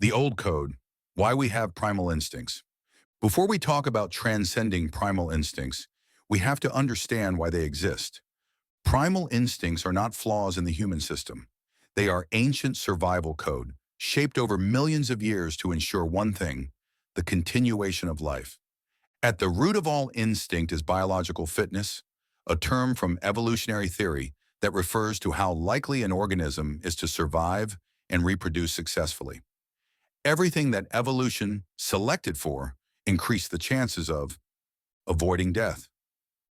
The old code, why we have primal instincts. Before we talk about transcending primal instincts, we have to understand why they exist. Primal instincts are not flaws in the human system. They are ancient survival code, shaped over millions of years to ensure one thing, the continuation of life. At the root of all instinct is biological fitness, a term from evolutionary theory that refers to how likely an organism is to survive and reproduce successfully. Everything that evolution selected for increased the chances of avoiding death,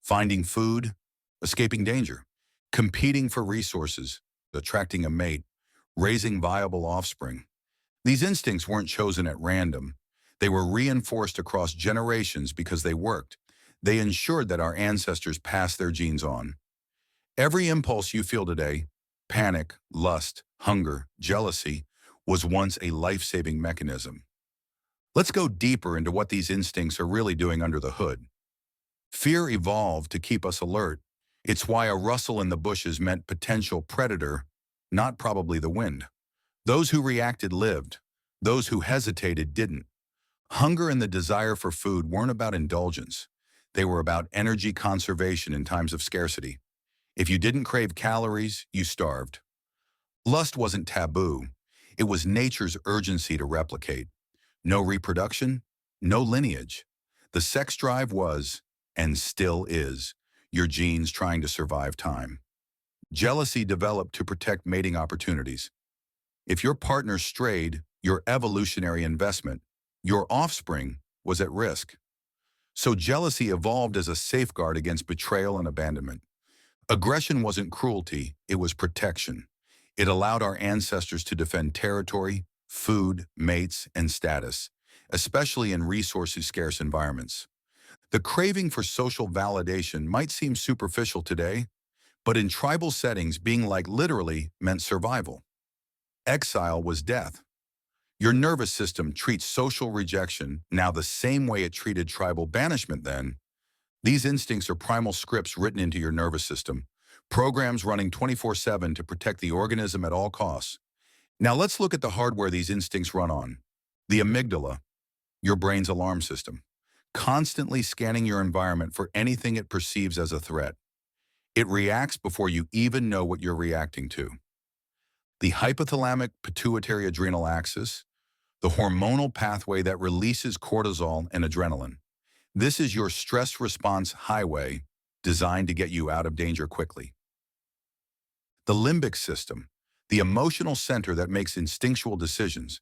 finding food, escaping danger, competing for resources, attracting a mate, raising viable offspring. These instincts weren't chosen at random. They were reinforced across generations because they worked. They ensured that our ancestors passed their genes on. Every impulse you feel today, panic, lust, hunger, jealousy, was once a life-saving mechanism. Let's go deeper into what these instincts are really doing under the hood. Fear evolved to keep us alert. It's why a rustle in the bushes meant potential predator, not probably the wind. Those who reacted lived. Those who hesitated didn't. Hunger and the desire for food weren't about indulgence. They were about energy conservation in times of scarcity. If you didn't crave calories, you starved. Lust wasn't taboo. It was nature's urgency to replicate. No reproduction, no lineage. The sex drive was, and still is, your genes trying to survive time. Jealousy developed to protect mating opportunities. If your partner strayed, your evolutionary investment, your offspring, was at risk. So jealousy evolved as a safeguard against betrayal and abandonment. Aggression wasn't cruelty, it was protection. It allowed our ancestors to defend territory, food, mates, and status, especially in resource-scarce environments. The craving for social validation might seem superficial today, but in tribal settings, being like literally meant survival. Exile was death. Your nervous system treats social rejection now the same way it treated tribal banishment then. These instincts are primal scripts written into your nervous system, programs running 24/7 to protect the organism at all costs. Now let's look at the hardware these instincts run on. The amygdala, your brain's alarm system, constantly scanning your environment for anything it perceives as a threat. It reacts before you even know what you're reacting to. The hypothalamic pituitary adrenal axis, the hormonal pathway that releases cortisol and adrenaline. This is your stress response highway designed to get you out of danger quickly. The limbic system, the emotional center that makes instinctual decisions.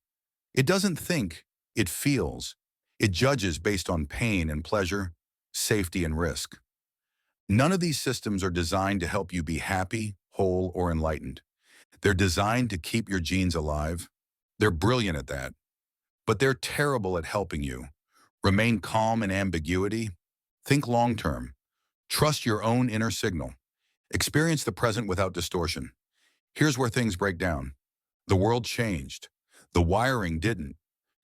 It doesn't think, it feels. It judges based on pain and pleasure, safety and risk. None of these systems are designed to help you be happy, whole, or enlightened. They're designed to keep your genes alive. They're brilliant at that, but they're terrible at helping you. Remain calm in ambiguity. Think long-term. Trust your own inner signal. Experience the present without distortion. Here's where things break down. The world changed. The wiring didn't.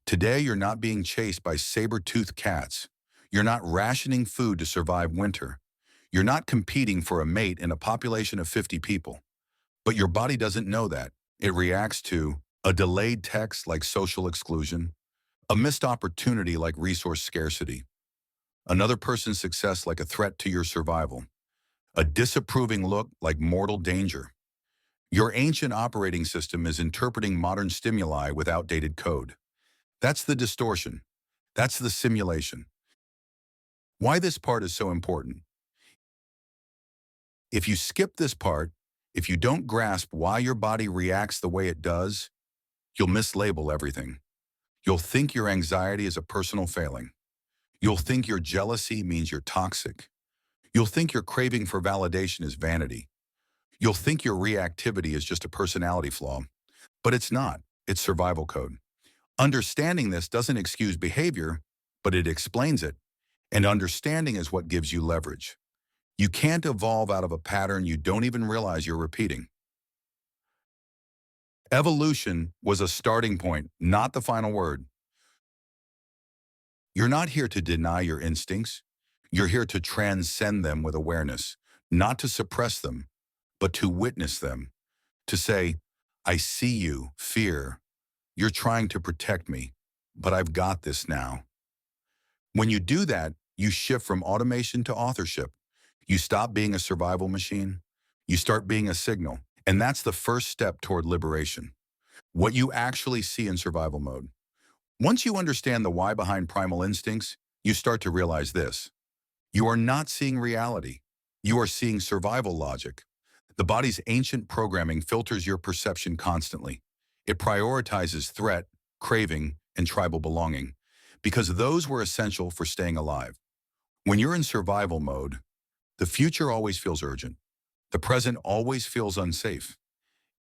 Today, you're not being chased by saber-toothed cats. You're not rationing food to survive winter. You're not competing for a mate in a population of 50 people. But your body doesn't know that. It reacts to a delayed text like social exclusion, a missed opportunity like resource scarcity, another person's success like a threat to your survival, a disapproving look like mortal danger. Your ancient operating system is interpreting modern stimuli with outdated code. That's the distortion. That's the simulation. Why this part is so important. If you skip this part, if you don't grasp why your body reacts the way it does, you'll mislabel everything. You'll think your anxiety is a personal failing. You'll think your jealousy means you're toxic. You'll think your craving for validation is vanity. You'll think your reactivity is just a personality flaw. But it's not. It's survival code. Understanding this doesn't excuse behavior, but it explains it. And understanding is what gives you leverage. You can't evolve out of a pattern you don't even realize you're repeating. Evolution was a starting point, not the final word. You're not here to deny your instincts. You're here to transcend them with awareness, not to suppress them, but to witness them, to say, I see you, fear. you're trying to protect me, but I've got this now. When you do that, you shift from automation to authorship. You stop being a survival machine. You start being a signal. And that's the first step toward liberation. What you actually see in survival mode. Once you understand the why behind primal instincts, you start to realize this. You are not seeing reality. You are seeing survival logic. The body's ancient programming filters your perception constantly. It prioritizes threat, craving, and tribal belonging, because those were essential for staying alive. When you're in survival mode, the future always feels urgent. The present always feels unsafe.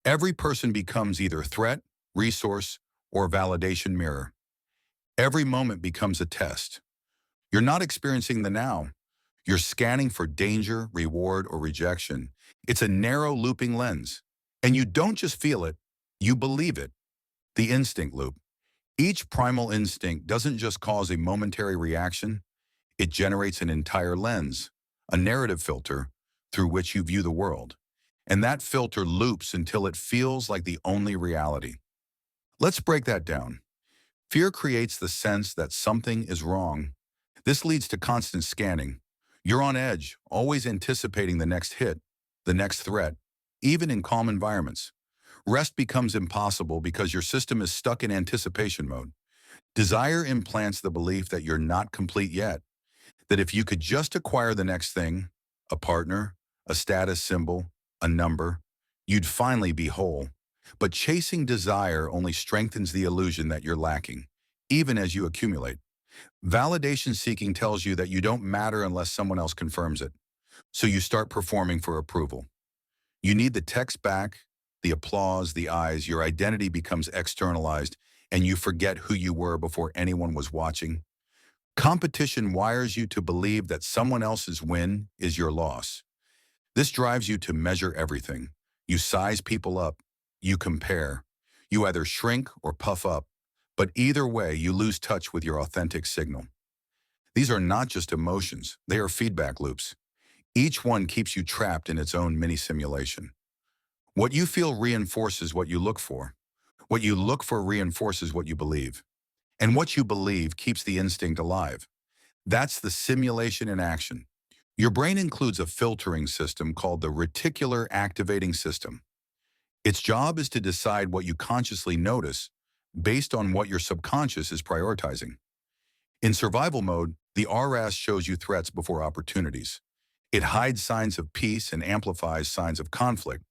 Every person becomes either threat, resource, or validation mirror. Every moment becomes a test. You're not experiencing the now. You're scanning for danger, reward, or rejection. It's a narrow looping lens. And you don't just feel it, you believe it. The instinct loop. Each primal instinct doesn't just cause a momentary reaction, it generates an entire lens, a narrative filter through which you view the world. And that filter loops until it feels like the only reality. Let's break that down. Fear creates the sense that something is wrong. This leads to constant scanning. You're on edge, always anticipating the next hit, the next threat, even in calm environments. Rest becomes impossible because your system is stuck in anticipation mode. Desire implants the belief that you're not complete yet, that if you could just acquire the next thing, a partner, a status symbol, a number, you'd finally be whole. But chasing desire only strengthens the illusion that you're lacking, even as you accumulate. Validation seeking tells you that you don't matter unless someone else confirms it. So you start performing for approval. You need the text back, the applause, the eyes. Your identity becomes externalized, and you forget who you were before anyone was watching. Competition wires you to believe that someone else's win is your loss. This drives you to measure everything. You size people up. You compare. You either shrink or puff up. But either way, you lose touch with your authentic signal. These are not just emotions. They are feedback loops. Each one keeps you trapped in its own mini-simulation. What you feel reinforces what you look for. What you look for reinforces what you believe. And what you believe keeps the instinct alive. That's the simulation in action. Your brain includes a filtering system called the reticular activating system. Its job is to decide what you consciously notice based on what your subconscious is prioritizing. In survival mode, the RAS shows you threats before opportunities. It hides signs of peace and amplifies signs of conflict.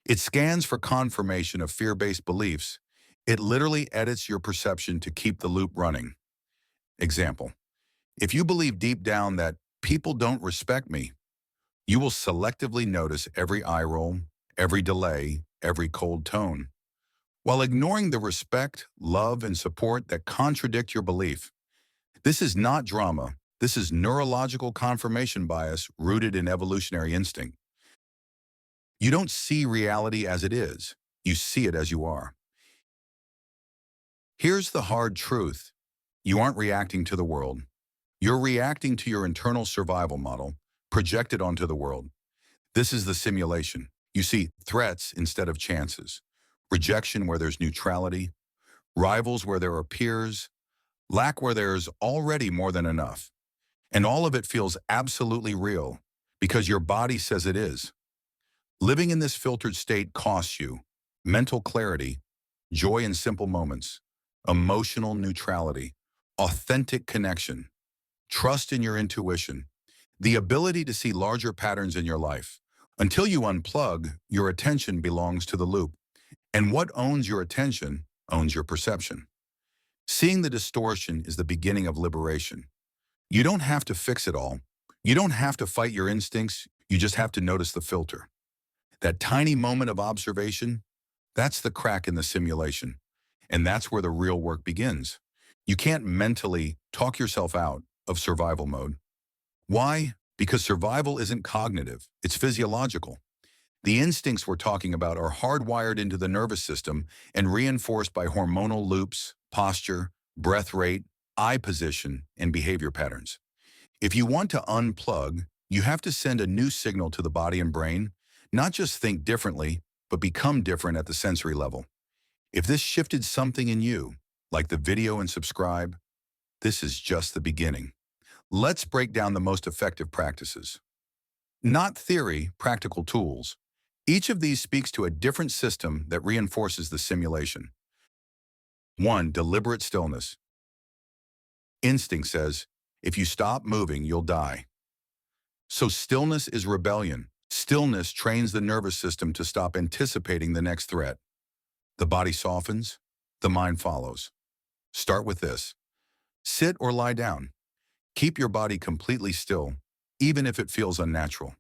It scans for confirmation of fear-based beliefs. It literally edits your perception to keep the loop running. Example: if you believe deep down that people don't respect me, you will selectively notice every eye roll, every delay, every cold tone, while ignoring the respect, love, and support that contradict your belief. This is not drama. This is neurological confirmation bias rooted in evolutionary instinct. You don't see reality as it is. You see it as you are. Here's the hard truth. You aren't reacting to the world. You're reacting to your internal survival model projected onto the world. This is the simulation. You see threats instead of chances, rejection where there's neutrality, rivals where there are peers, lack where there's already more than enough. And all of it feels absolutely real because your body says it is. Living in this filtered state costs you mental clarity, joy in simple moments, emotional neutrality, authentic connection, trust in your intuition, the ability to see larger patterns in your life. Until you unplug, your attention belongs to the loop. And what owns your attention owns your perception. Seeing the distortion is the beginning of liberation. You don't have to fix it all. You don't have to fight your instincts. You just have to notice the filter. That tiny moment of observation, that's the crack in the simulation. And that's where the real work begins. You can't mentally talk yourself out of survival mode. Why? Because survival isn't cognitive, it's physiological. The instincts we're talking about are hardwired into the nervous system and reinforced by hormonal loops, posture, breath rate, eye position, and behavior patterns. If you want to unplug, you have to send a new signal to the body and brain, not just think differently, but become different at the sensory level. If this shifted something in you, like the video and subscribe, this is just the beginning. Let's break down the most effective practices. Not theory, practical tools. Each of these speaks to a different system that reinforces the simulation. 1. Deliberate stillness. Instinct says, if you stop moving, you'll die. So stillness is rebellion. Stillness trains the nervous system to stop anticipating the next threat. The body softens, the mind follows. Start with this. Sit or lie down. Keep your body completely still, even if it feels unnatural.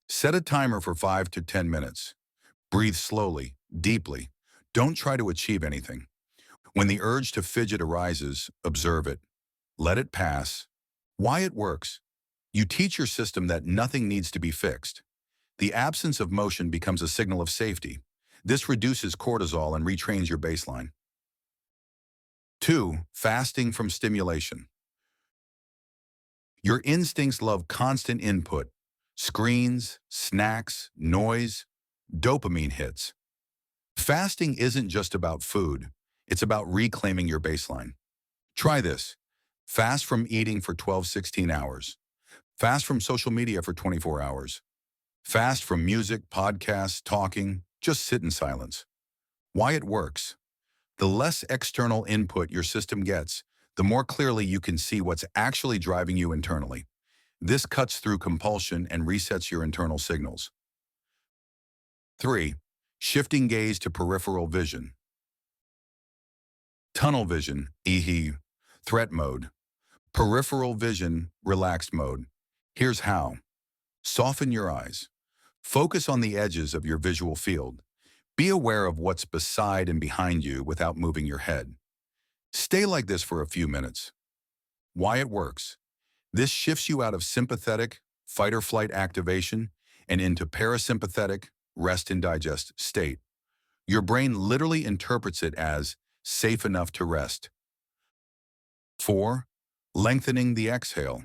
Set a timer for 5 to 10 minutes. Breathe slowly, deeply. Don't try to achieve anything. When the urge to fidget arises, observe it. Let it pass. Why it works? You teach your system that nothing needs to be fixed. The absence of motion becomes a signal of safety. This reduces cortisol and retrains your baseline. 2. Fasting from stimulation. Your instincts love constant input. Screens, snacks, noise, dopamine hits. Fasting isn't just about food. It's about reclaiming your baseline. Try this. Fast from eating for 12-16 hours. Fast from social media for 24 hours. Fast from music, podcasts, talking. Just sit in silence. Why it works? The less external input your system gets, the more clearly you can see what's actually driving you internally. This cuts through compulsion and resets your internal signals. 3. Shifting gaze to peripheral vision. Tunnel vision, threat mode. Peripheral vision, relaxed mode. Here's how. Soften your eyes. Focus on the edges of your visual field. Be aware of what's beside and behind you without moving your head. Stay like this for a few minutes. Why it works. This shifts you out of sympathetic, fight or flight activation and into parasympathetic, rest and digest state. Your brain literally interprets it as safe enough to rest. 4. Lengthening the exhale.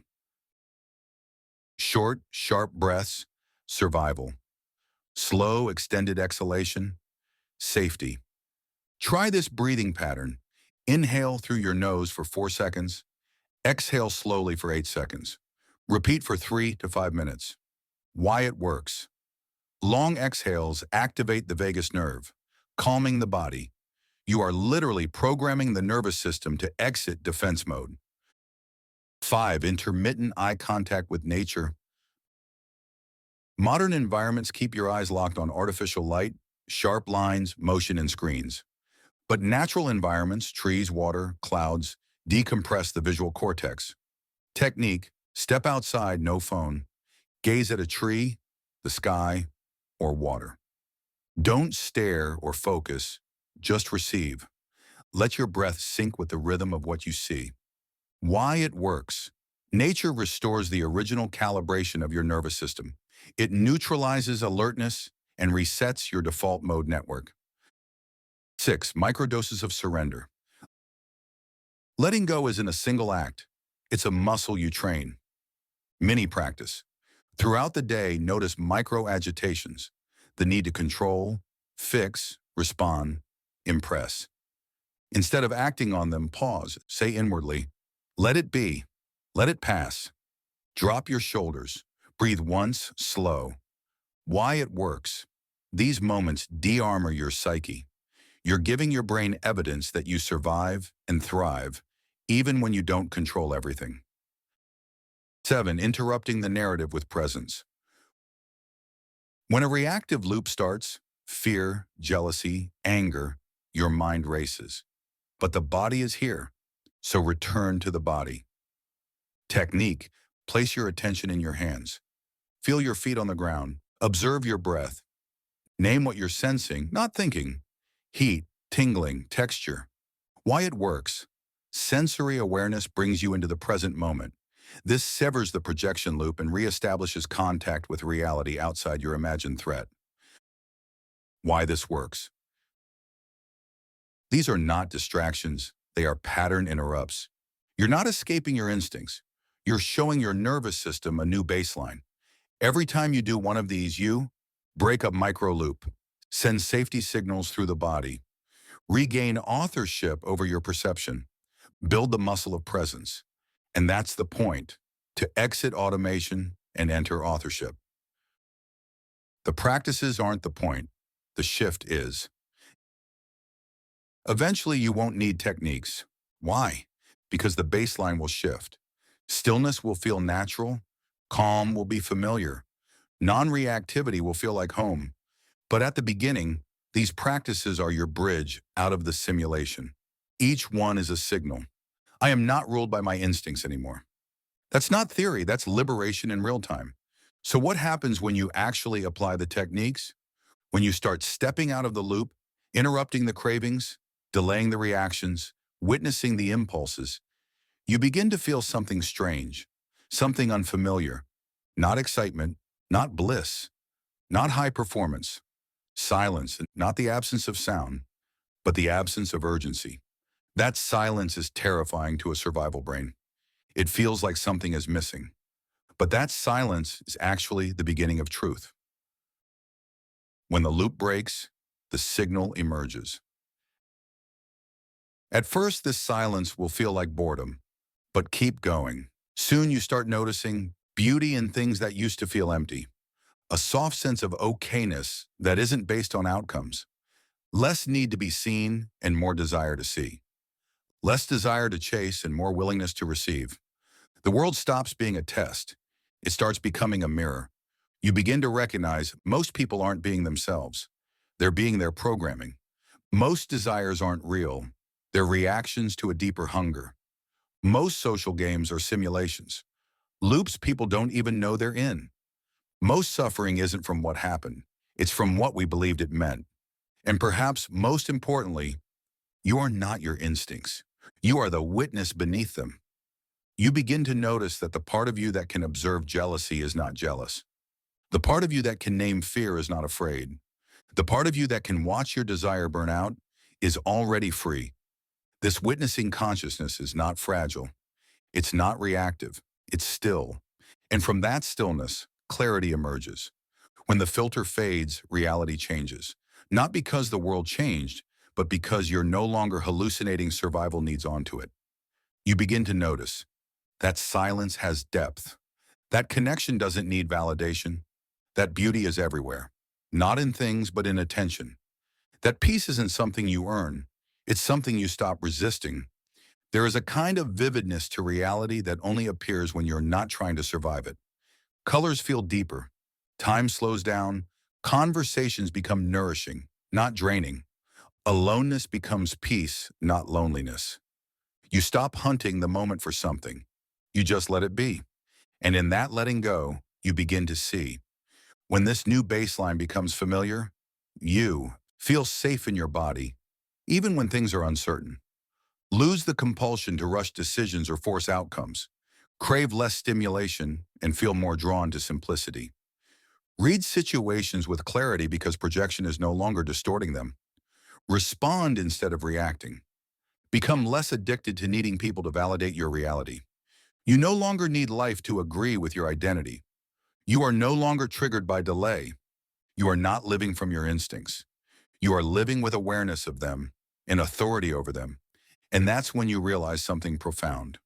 Short, sharp breaths, survival. Slow, extended exhalation, safety. Try this breathing pattern. Inhale through your nose for 4 seconds. Exhale slowly for 8 seconds. Repeat for 3 to 5 minutes. Why it works. Long exhales activate the vagus nerve, calming the body. You are literally programming the nervous system to exit defense mode. 5. Intermittent eye contact with nature. Modern environments keep your eyes locked on artificial light, sharp lines, motion, and screens. But natural environments, trees, water, clouds, decompress the visual cortex. Technique, step outside, no phone. Gaze at a tree, the sky, or water. Don't stare or focus, just receive. Let your breath sync with the rhythm of what you see. Why it works. Nature restores the original calibration of your nervous system. It neutralizes alertness and resets your default mode network. 6. Microdoses of surrender. Letting go isn't a single act. It's a muscle you train. Mini practice. Throughout the day, notice micro-agitations, the need to control, fix, respond, impress. Instead of acting on them, pause, say inwardly, let it be, let it pass. Drop your shoulders, breathe once, slow. Why it works. These moments de-armor your psyche. You're giving your brain evidence that you survive and thrive, even when you don't control everything. 7. Interrupting the narrative with presence. When a reactive loop starts, fear, jealousy, anger, your mind races. But the body is here, so return to the body. Technique, place your attention in your hands. Feel your feet on the ground. Observe your breath. Name what you're sensing, not thinking. Heat, tingling, texture. Why it works. Sensory awareness brings you into the present moment. This severs the projection loop and reestablishes contact with reality outside your imagined threat. Why this works. These are not distractions, they are pattern interrupts. You're not escaping your instincts. You're showing your nervous system a new baseline. Every time you do one of these, you break a micro loop, send safety signals through the body, Regain authorship over your perception. Build the muscle of presence. And that's the point, to exit automation and enter authorship. The practices aren't the point. The shift is. Eventually, you won't need techniques. Why? Because the baseline will shift. Stillness will feel natural. Calm will be familiar. Non-reactivity will feel like home. But at the beginning, these practices are your bridge out of the simulation. Each one is a signal. I am not ruled by my instincts anymore. That's not theory, that's liberation in real time. So what happens when you actually apply the techniques? When you start stepping out of the loop, interrupting the cravings, delaying the reactions, witnessing the impulses, you begin to feel something strange, something unfamiliar. Not excitement, not bliss, not high performance. Silence, not the absence of sound, but the absence of urgency. That silence is terrifying to a survival brain. It feels like something is missing. But that silence is actually the beginning of truth. When the loop breaks, the signal emerges. At first, this silence will feel like boredom, but keep going. Soon you start noticing beauty in things that used to feel empty. A soft sense of okayness that isn't based on outcomes. Less need to be seen and more desire to see. Less desire to chase and more willingness to receive. The world stops being a test. It starts becoming a mirror. You begin to recognize most people aren't being themselves. They're being their programming. Most desires aren't real. They're reactions to a deeper hunger. Most social games are simulations. Loops people don't even know they're in. Most suffering isn't from what happened. It's from what we believed it meant. And perhaps most importantly, you are not your instincts. You are the witness beneath them. You begin to notice that the part of you that can observe jealousy is not jealous. The part of you that can name fear is not afraid. The part of you that can watch your desire burn out is already free. This witnessing consciousness is not fragile. It's not reactive. It's still. And from that stillness, clarity emerges. When the filter fades, reality changes. Not because the world changed, but because you're no longer hallucinating survival needs onto it. You begin to notice that silence has depth. That connection doesn't need validation. That beauty is everywhere. Not in things, but in attention. That peace isn't something you earn. It's something you stop resisting. There is a kind of vividness to reality that only appears when you're not trying to survive it. Colors feel deeper. Time slows down. Conversations become nourishing, not draining. Aloneness becomes peace, not loneliness. You stop hunting the moment for something. You just let it be. And in that letting go, you begin to see. When this new baseline becomes familiar, you feel safe in your body, even when things are uncertain. Lose the compulsion to rush decisions or force outcomes. Crave less stimulation and feel more drawn to simplicity. Read situations with clarity because projection is no longer distorting them. Respond instead of reacting. Become less addicted to needing people to validate your reality. You no longer need life to agree with your identity. You are no longer triggered by delay. You are not living from your instincts. You are living with awareness of them and authority over them. And that's when you realize something profound.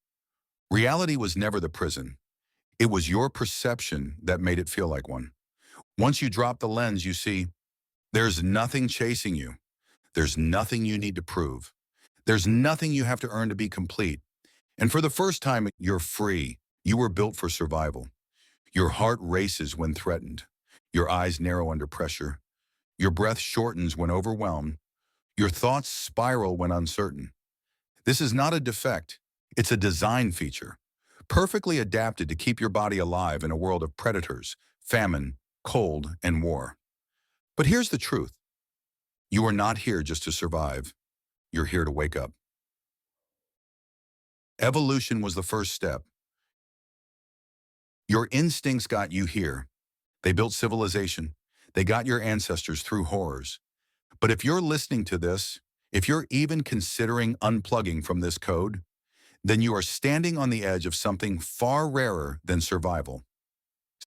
Reality was never the prison. It was your perception that made it feel like one. Once you drop the lens, you see, there's nothing chasing you. There's nothing you need to prove. There's nothing you have to earn to be complete. And for the first time, you're free. You were built for survival. Your heart races when threatened. Your eyes narrow under pressure. Your breath shortens when overwhelmed. Your thoughts spiral when uncertain. This is not a defect. It's a design feature, perfectly adapted to keep your body alive in a world of predators, famine, cold, and war. But here's the truth. You are not here just to survive. You're here to wake up. Evolution was the first step. Your instincts got you here. They built civilization. They got your ancestors through horrors. But if you're listening to this, if you're even considering unplugging from this code, then you are standing on the edge of something far rarer than survival.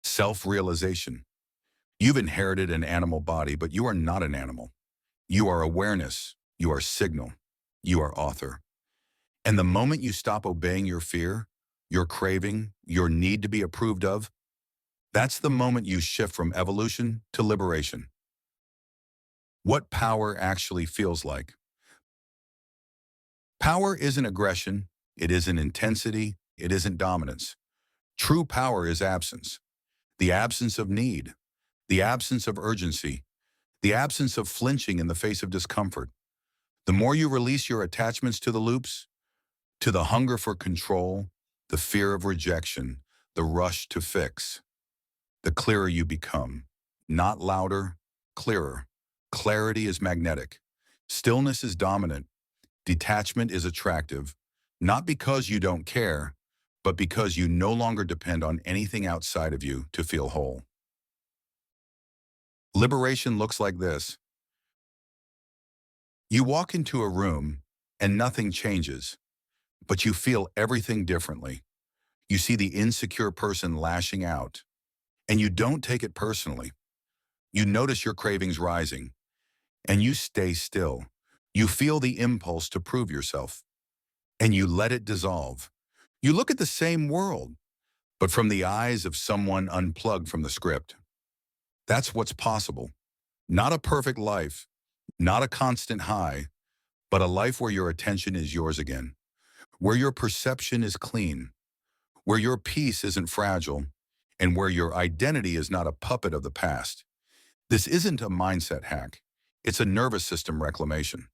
Self-realization. You've inherited an animal body, but you are not an animal. You are awareness. You are signal. You are author. And the moment you stop obeying your fear, your craving, your need to be approved of, that's the moment you shift from evolution to liberation. What power actually feels like. Power isn't aggression, it isn't intensity, it isn't dominance. True power is absence. The absence of need, the absence of urgency, the absence of flinching in the face of discomfort. The more you release your attachments to the loops, to the hunger for control, the fear of rejection, the rush to fix, the clearer you become. Not louder, clearer. Clarity is magnetic. Stillness is dominant. Detachment is attractive, not because you don't care, but because you no longer depend on anything outside of you to feel whole. Liberation looks like this. You walk into a room and nothing changes, but you feel everything differently. You see the insecure person lashing out, and you don't take it personally. You notice your cravings rising, and you stay still. You feel the impulse to prove yourself, and you let it dissolve. You look at the same world, but from the eyes of someone unplugged from the script. That's what's possible. Not a perfect life, not a constant high, but a life where your attention is yours again, where your perception is clean, where your peace isn't fragile, and where your identity is not a puppet of the past. This isn't a mindset hack. It's a nervous system reclamation.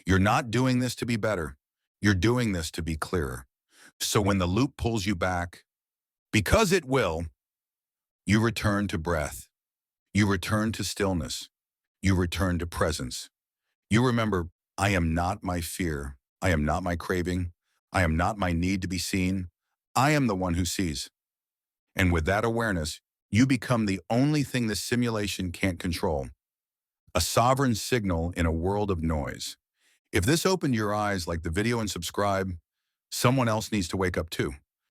You're not doing this to be better. You're doing this to be clearer. So when the loop pulls you back, because it will, you return to breath. You return to stillness. You return to presence. You remember, I am not my fear. I am not my craving. I am not my need to be seen. I am the one who sees. And with that awareness, you become the only thing this simulation can't control. A sovereign signal in a world of noise. If this opened your eyes, like the video and subscribe, someone else needs to wake up too.